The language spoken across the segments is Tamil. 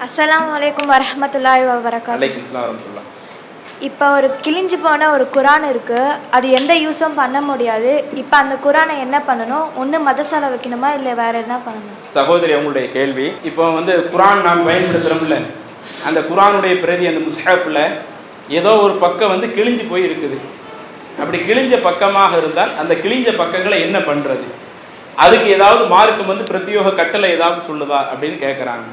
அஸ்ஸலாமு அலைக்கும் வரஹ்மத்துல்லாஹி வபரகாத்துஹு. அலைக்கும் ஸலாம் வரஹ்மத்துல்லாஹ். இப்போ ஒரு கிழிஞ்சு போன ஒரு குரான் இருக்குது, அது எந்த யூஸும் பண்ண முடியாது. இப்போ அந்த குரானை என்ன பண்ணணும்? ஒன்று மதசால வைக்கணுமா இல்லை வேறு என்ன பண்ணணும்? சகோதரி அவங்களுடைய கேள்வி. இப்போ குரான் நாம் பயன்படுத்துகிறோம்ல, அந்த குரானுடைய பிரதி அந்த முஸ்ஹஃபில் ஏதோ ஒரு பக்கம் கிழிஞ்சு போய் இருக்குது. அப்படி கிழிஞ்ச பக்கமாக இருந்தால் அந்த கிழிஞ்ச பக்கங்களை என்ன பண்ணுறது? அதுக்கு ஏதாவது மார்க்கம் பிரத்யோக கட்டளை ஏதாவது சொல்லுதா அப்படின்னு கேட்குறாங்க.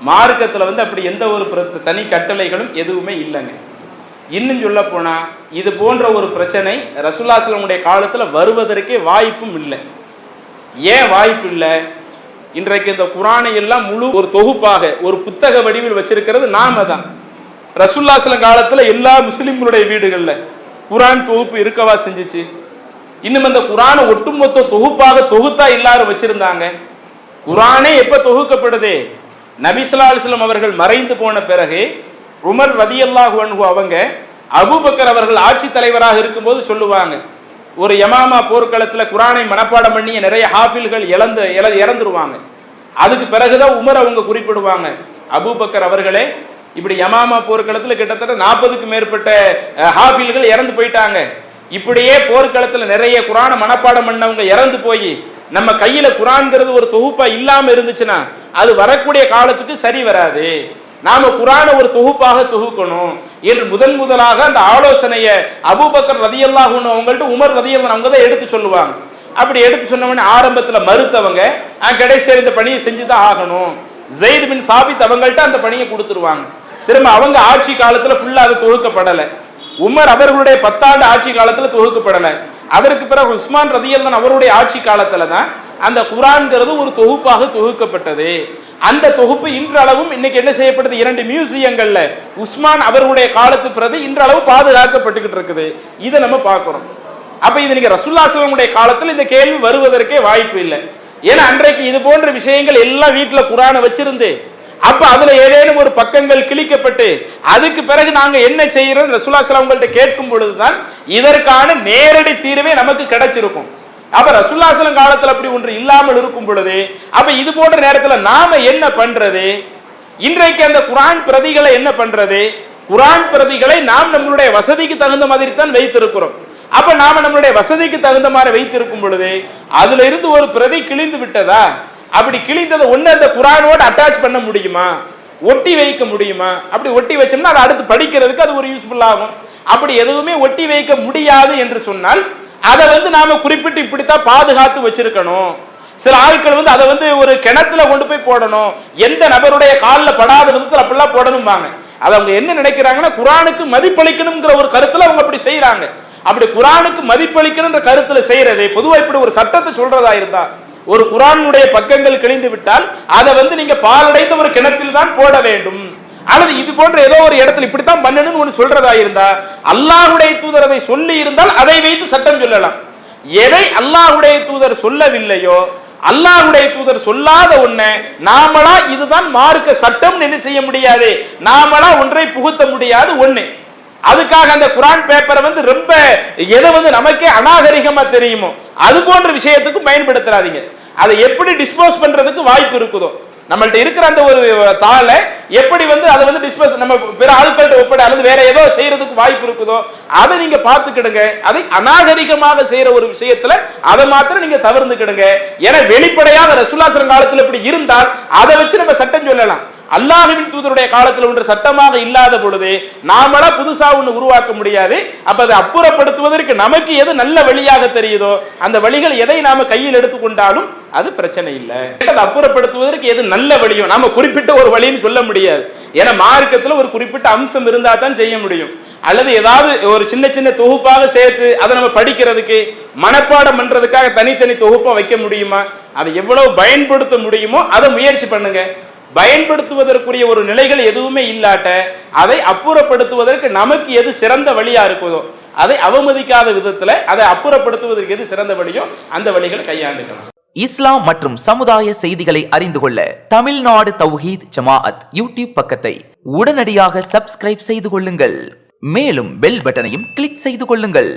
மார்க்கத்தில் அப்படி எந்த ஒரு தனி கட்டளைகளும் எதுவுமே இல்லைங்க. இன்னும் சொல்ல போனால் இது போன்ற ஒரு பிரச்சனை ரசூலுல்லாஹி ஸல்லல்லாஹு அலைஹி வஸல்லம் காலத்தில் வருவதற்கே வாய்ப்பும் இல்லை. ஏன் வாய்ப்பு இல்லை? இன்றைக்கு இந்த குரானை எல்லாம் முழு ஒரு தொகுப்பாக ஒரு புத்தக வடிவில் வச்சிருக்கிறது நாம தான். ரசூலுல்லாஹி ஸல்லல்லாஹு அலைஹி வஸல்லம் காலத்தில் எல்லா முஸ்லிம்களுடைய வீடுகளில் குரான் தொகுப்பு இருக்கவா செஞ்சிச்சு? இன்னும் அந்த குரானை ஒட்டுமொத்த தொகுப்பாக தொகுத்தா எல்லாரும் வச்சிருந்தாங்க. குரானே எப்ப தொகுக்கப்படுதே? நபி ஸல்லல்லாஹு அலைஹி வஸல்லம் அவர்கள் மறைந்து போன பிறகு உமர் ரலியல்லாஹு அன்ஹு அவங்க அபூபக்கர் அவர்கள் ஆட்சி தலைவராக இருக்கும்போது சொல்லுவாங்க, ஒரு யமாமா போர்க்களத்தில் குரானை மனப்பாடம் பண்ணி நிறைய ஹாஃபில்கள் இறந்துருவாங்க. அதுக்கு பிறகுதான் உமர் அவங்க குறிப்பிடுவாங்க, அபூபக்கர் அவர்களே இப்படி யமாமா போர்க்களத்தில் கிட்டத்தட்ட 40க்கும் மேற்பட்ட ஹாஃபில்கள் இறந்து போயிட்டாங்க. இப்படியே போர்க்களத்தில் நிறைய குரானை மனப்பாடம் பண்ணவங்க இறந்து போய் நம்ம கையில குரான்ங்கிறது ஒரு தொகுப்பா இல்லாம இருந்துச்சுன்னா அது வரக்கூடிய காலத்துக்கு சரி வராது. நாம குரானை ஒரு தொகுப்பாக தொகுக்கணும் என்று முதலாக அந்த ஆலோசனையை அபூபக்கர் ரலியல்லாஹு அன்ஹு அவங்கள்ட்ட உமர் ரலியல்லாஹு அவங்க தான் எடுத்து சொல்லுவாங்க. அப்படி எடுத்து சொன்னவொடனே ஆரம்பத்துல மறுத்தவங்க கடைசியில் இந்த பணியை செஞ்சுதான் ஆகணும். ஸைத் பின் சாபித் அவங்கள்ட்ட அந்த பணியை கொடுத்துருவாங்க. திரும்ப அவங்க ஆட்சி காலத்துல ஃபுல்லா அது தொகுக்கப்படலை. உமர் அவர்களுடைய 10 ஆண்டு ஆட்சி காலத்துல தொகுக்கப்படலை. அதற்கு பிறகு உஸ்மான் ரலியல்லாஹு அவருடைய ஆட்சி காலத்துல தான் அந்த குரான்ங்கிறது ஒரு தொகுப்பாக தொகுக்கப்பட்டது. அந்த தொகுப்பு இன்றளவும் இன்னைக்கு என்ன செய்யப்படுது? 2 மியூசியங்கள்ல உஸ்மான் அவர்களுடைய காலத்து பிரதி இன்றளவு பாதுகாக்கப்பட்டுக்கிட்டு இருக்குது. இதை நம்ம பார்க்கிறோம். அப்ப இது நீங்க ரசூலுல்லாஹி ஸல்லல்லாஹு அலைஹி வஸல்லம் காலத்தில் இந்த கேள்வி வருவதற்கே வாய்ப்பு இல்லை. ஏன்னா அன்றைக்கு இது போன்ற விஷயங்கள் எல்லாம் வீட்டுல குரானை வச்சிருந்து அப்ப அதுல ஏதேனும் ஒரு பக்கங்கள் கிழிக்கப்பட்டு அதுக்கு பிறகு நாங்க என்ன செய்யறது ரசூலுல்லாஹி ஸல்லல்லாஹு அலைஹி வஸல்லம் அவங்கள்ட்ட கேட்கும் பொழுதுதான் இதற்கான நேரடி தீர்வே நமக்கு கிடைச்சிருக்கும். அப்ப ரசூலுல்லாஹி ஸல்லல்லாஹு அலைஹி வஸல்லம் காலத்துல அப்படி ஒன்று இல்லாமல் இருக்கும் பொழுது அப்ப இது போன்ற நேரத்துல நாம என்ன பண்றது? இன்றைக்கு அந்த குரான் பிரதிகளை என்ன பண்றது? குரான் பிரதிகளை நாம் நம்மளுடைய வசதிக்கு தகுந்த மாதிரி தான் வைத்திருக்கிறோம். அப்ப நாம நம்மளுடைய வசதிக்கு தகுந்த மாதிரி வைத்திருக்கும் பொழுது அதுல இருந்து ஒரு பிரதி கிழிந்து விட்டதா? அப்படி கிழிந்ததை ஒண்ணு அந்த குரானோட அட்டாச் பண்ண முடியுமா? ஒட்டி வைக்க முடியுமா? அப்படி ஒட்டி வச்சோம்னா அதை அடுத்து படிக்கிறதுக்கு அது ஒரு யூஸ்ஃபுல் ஆகும். அப்படி எதுவுமே ஒட்டி வைக்க முடியாது என்று சொன்னால் அதை நாம குறிப்பிட்டு இப்படித்தான் பாதுகாத்து வச்சிருக்கணும். சில ஆட்கள் அதை ஒரு கிணத்துல கொண்டு போய் போடணும், எந்த நபருடைய காலில் படாத விதத்தில் அப்படிலாம் போடணும்பாங்க. அது அவங்க என்ன நினைக்கிறாங்கன்னா குரானுக்கு மதிப்பளிக்கணுங்கிற ஒரு கருத்துல அவங்க அப்படி செய்யறாங்க. அப்படி குரானுக்கு மதிப்பளிக்கணும்ன்ற கருத்துல செய்யறது பொதுவா இப்படி ஒரு சட்டத்தை சொல்றதா இருந்தா ஒரு குரானுடைய பக்கங்கள் கிழிந்து விட்டால் அதை நீங்க பாலடைந்த ஒரு கிணத்தில் தான் போட வேண்டும், அல்லது இது போன்ற ஏதோ ஒரு இடத்துல இப்படித்தான் பண்ணணும்னு ஒன்று சொல்றதா இருந்தா அல்லாஹ்வுடைய தூதர் அதை சொல்லி இருந்தால் அதை வைத்து சட்டம் சொல்லலாம். எதை அல்லாஹ்வுடைய தூதர் சொல்லவில்லையோ, அல்லாஹ்வுடைய தூதர் சொல்லாத ஒன்றை நாமளா இதுதான் மார்க்க சட்டம் என்ன செய்ய முடியாது, நாமளா ஒன்றை புகுத்த முடியாது ஒண்ணு. அதுக்காக அந்த குரான் பேப்பரை ரொம்ப எதை நமக்கே அநாகரிகமா தெரியுமோ அது போன்ற விஷயத்துக்கு பயன்படுத்தாதீங்க. அதை எப்படி டிஸ்போஸ் பண்றதுக்கு வாய்ப்பு இருக்குதோ, நம்மள்ட்ட இருக்கிற அந்த ஒரு தாளை எப்படி அதை டிஸ்போஸ் நம்ம பிற ஆட்கள்கிட்ட ஒப்படை அல்லது வேற ஏதோ செய்யறதுக்கு வாய்ப்பு இருக்குதோ அதை நீங்க பார்த்துக்கிடுங்க. அதை அநாகரிகமாக செய்யற ஒரு விஷயத்துல அதை மாத்திரம் நீங்க தவிர்த்துக்கிடுங்க. ஏன்னா வெளிப்படையாக ரசூலுல்லாஹி ஸல்லல்லாஹு அலைஹி வஸல்லம் காலத்துல இப்படி இருந்தால் அதை வச்சு நம்ம சட்டம் சொல்லலாம். அல்லாஹ்வின் தூதருடைய காலத்தில் ஒன்று சட்டமாக இல்லாத பொழுது நாமளா புதுசா ஒன்று உருவாக்க முடியாது. அப்ப அதை அப்புறப்படுத்துவதற்கு நமக்கு எது நல்ல வழியாக தெரியுதோ அந்த வழிகள் எதை நாம கையில் எடுத்துக்கொண்டாலும் அது பிரச்சனை இல்லை. அதை அப்புறப்படுத்துவதற்கு எது நல்ல வழியோ நாம குறிப்பிட்ட ஒரு வழின்னு சொல்ல முடியாது. ஏன்னா மார்க்கத்துல ஒரு குறிப்பிட்ட அம்சம் இருந்தா தான் செய்ய முடியும். அல்லது ஏதாவது ஒரு சின்ன சின்ன தொகுப்பாக சேர்த்து அதை நம்ம படிக்கிறதுக்கு மனப்பாடம் பண்றதுக்காக தனித்தனி தொகுப்பா வைக்க முடியுமா? அதை எவ்வளவு பயன்படுத்த முடியுமோ அதை முயற்சி பண்ணுங்க. பயன்படுத்துவதற்குரிய ஒரு நிலைகள் எதுவுமே இல்லாட்ட அதை அப்புறப்படுத்துவதற்கு நமக்கு எது சிறந்த வழியா இருக்குதோ அதை அவமதிக்காத விதத்துல அதை அப்புறப்படுத்துவதற்கு எது சிறந்த வழியோ அந்த வழிகளை கையாண்டுக்கலாம். இஸ்லாம் மற்றும் சமுதாய செய்திகளை அறிந்து கொள்ள தமிழ்நாடு தௌஹீத் ஜமாஅத் யூடியூப் பக்கத்தை உடனடியாக சப்ஸ்கிரைப் செய்து கொள்ளுங்கள். மேலும் பெல் பட்டனையும் கிளிக் செய்து கொள்ளுங்கள்.